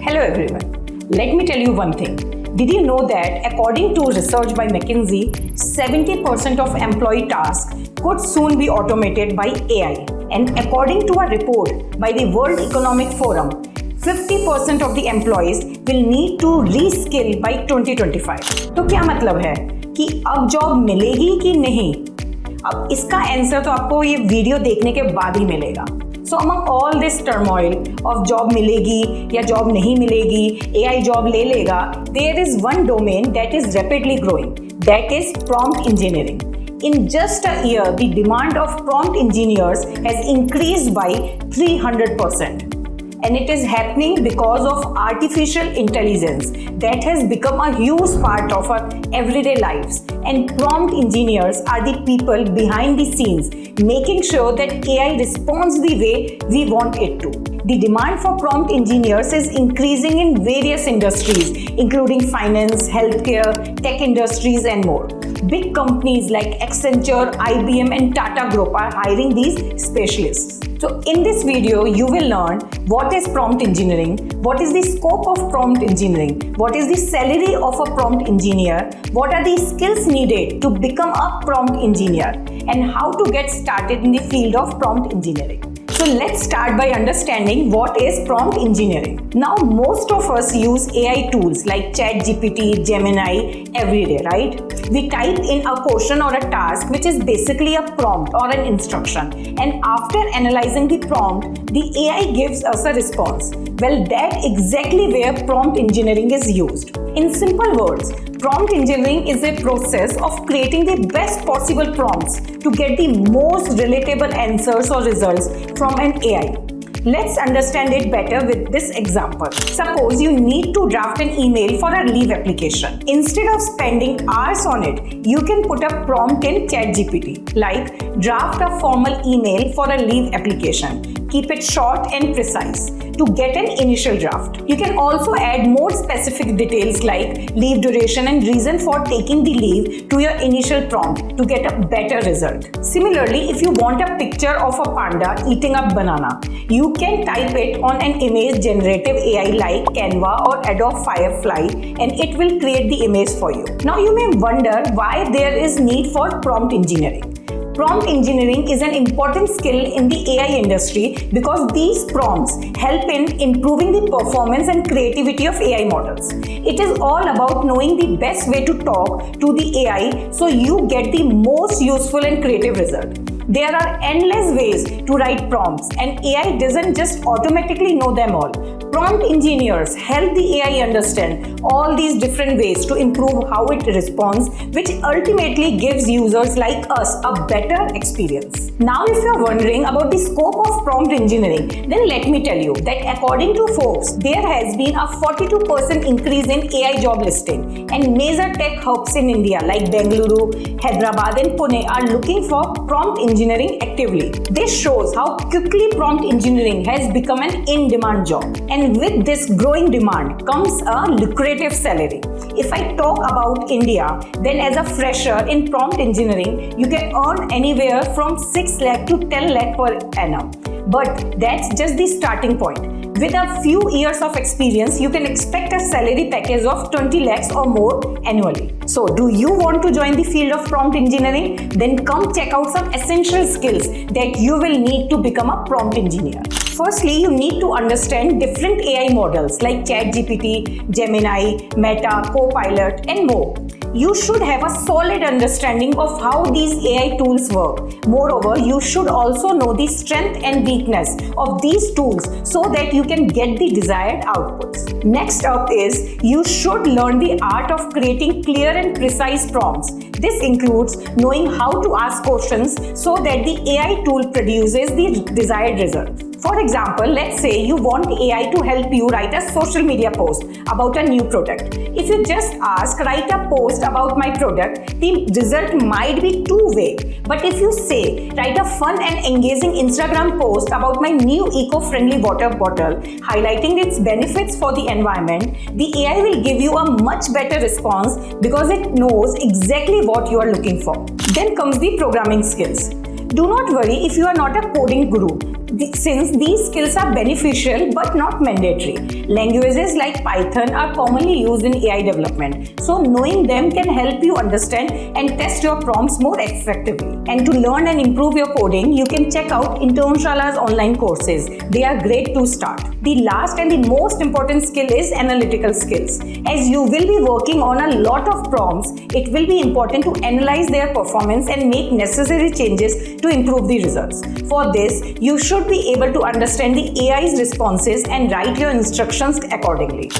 Hello everyone. Let me tell you one thing. Did you know that according to research by McKinsey, 70% of employee tasks could soon be automated by AI? And according to a report by the World Economic Forum, 50% of the employees will need to reskill by 2025. तो क्या मतलब है कि अब job मिलेगी कि नहीं? अब इसका आंसर तो आपको ये वीडियो देखने के बाद ही मिलेगा. So among all this turmoil of job मिलेगी या job नहीं मिलेगी, AI job ले लेगा, there is one domain that is rapidly growing. That is prompt engineering. In just a year, the demand of prompt engineers has increased by 300%. And it is happening because of artificial intelligence that has become a huge part of our everyday lives. And prompt engineers are the people behind the scenes, making sure that AI responds the way we want it to. The demand for prompt engineers is increasing in various industries, including finance, healthcare, tech industries, and more. Big companies like Accenture, IBM, and Tata Group are hiring these specialists. So in this video, you will learn what is prompt engineering, what is the scope of prompt engineering, what is the salary of a prompt engineer, what are the skills needed to become a prompt engineer, and how to get started in the field of prompt engineering. So let's start by understanding what is prompt engineering. Now most of us use AI tools like ChatGPT, Gemini every day, right? We type in a question or a task which is basically a prompt or an instruction, and after analyzing the prompt, the AI gives us a response. Well, that's exactly where prompt engineering is used. In simple words, prompt engineering is a process of creating the best possible prompts to get the most relatable answers or results from an AI. Let's understand it better with this example. Suppose you need to draft an email for a leave application. Instead of spending hours on it, you can put a prompt in ChatGPT like draft a formal email for a leave application. Keep it short and precise to get an initial draft. You can also add more specific details like leave duration and reason for taking the leave to your initial prompt to get a better result. Similarly, if you want a picture of a panda eating a banana, you can type it on an image generative AI like Canva or Adobe Firefly, and it will create the image for you. Now you may wonder why there is need for prompt engineering. Prompt engineering is an important skill in the AI industry because these prompts help in improving the performance and creativity of AI models. It is all about knowing the best way to talk to the AI so you get the most useful and creative result. There are endless ways to write prompts, and AI doesn't just automatically know them all. Prompt engineers help the AI understand all these different ways to improve how it responds, which ultimately gives users like us a better experience. Now, if you're wondering about the scope of prompt engineering, then let me tell you that according to Forbes, there has been a 42% increase in AI job listing, and major tech hubs in India like Bengaluru, Hyderabad, and Pune are looking for prompt engineering actively. This shows how quickly prompt engineering has become an in-demand job. And with this growing demand comes a lucrative salary. If I talk about India, then as a fresher in prompt engineering, you can earn anywhere from 6 lakh to 10 lakh per annum. But that's just the starting point. With a few years of experience, you can expect a salary package of 20 lakhs or more annually. So, do you want to join the field of prompt engineering? Then come check out some essential skills that you will need to become a prompt engineer. Firstly, you need to understand different AI models like ChatGPT, Gemini, Meta, Copilot, and more. You should have a solid understanding of how these AI tools work. Moreover, you should also know the strength and weakness of these tools so that you can get the desired outputs. Next up is you should learn the art of creating clear and precise prompts. This includes knowing how to ask questions so that the AI tool produces the desired result. For example, let's say you want AI to help you write a social media post about a new product. If you just ask, write a post about my product, the result might be too vague. But if you say, write a fun and engaging Instagram post about my new eco-friendly water bottle, highlighting its benefits for the environment, the AI will give you a much better response because it knows exactly what you are looking for. Then comes the programming skills. Do not worry if you are not a coding guru. since these skills are beneficial but not mandatory. Languages like Python are commonly used in AI development, so knowing them can help you understand and test your prompts more effectively. And to learn and improve your coding, you can check out Internshaala's online courses. They are great to start. The last and the most important skill is analytical skills. As you will be working on a lot of prompts, it will be important to analyze their performance and make necessary changes to improve the results. For this, you should be able to understand the AI's responses and write your instructions accordingly.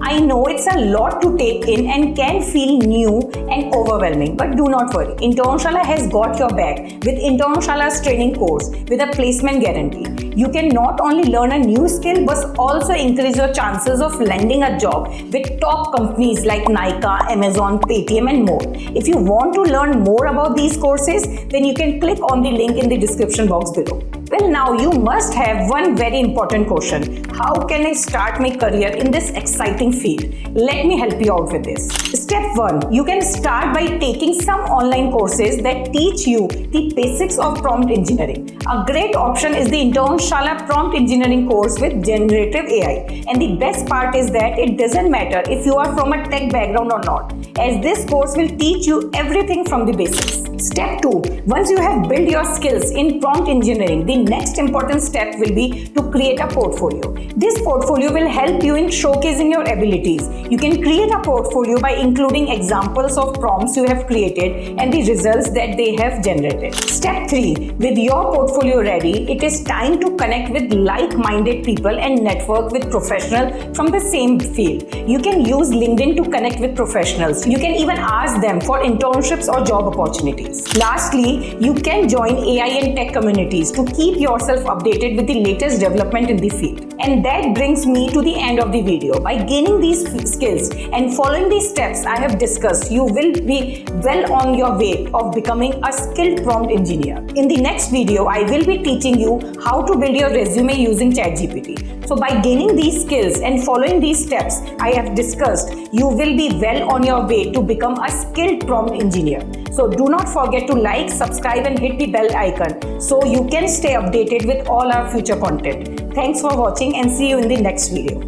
I know it's a lot to take in and can feel new and overwhelming, but do not worry. Internshaala has got your back with Internshaala's training course with a placement guarantee. You can not only learn a new skill but also increase your chances of landing a job with top companies like Nykaa, Amazon, Paytm and more. If you want to learn more about these courses, then you can click on the link in the description box below. Well, now you must have one very important question. How can I start my career in this exciting field? Let me help you out with this. Step 1. You can start by taking some online courses that teach you the basics of prompt engineering. A great option is the Internshaala Prompt Engineering course with generative AI. And the best part is that it doesn't matter if you are from a tech background or not, as this course will teach you everything from the basics. Step 2. Once you have built your skills in prompt engineering, the next important step will be to create a portfolio. This portfolio will help you in showcasing your abilities. You can create a portfolio by including examples of prompts you have created and the results that they have generated. Step 3. With your portfolio ready, it is time to connect with like-minded people and network with professionals from the same field. You can use LinkedIn to connect with professionals. You can even ask them for internships or job opportunities. Lastly, you can join AI and tech communities to keep yourself updated with the latest development in the field. And that brings me to the end of the video. By gaining these skills and following these steps I have discussed, you will be well on your way of becoming a skilled prompt engineer. In the next video, I will be teaching you how to build your resume using ChatGPT. So by gaining these skills and following these steps I have discussed, you will be well on your way to become a skilled prompt engineer. So do not forget to like, subscribe and hit the bell icon so you can stay updated with all our future content. Thanks for watching and see you in the next video.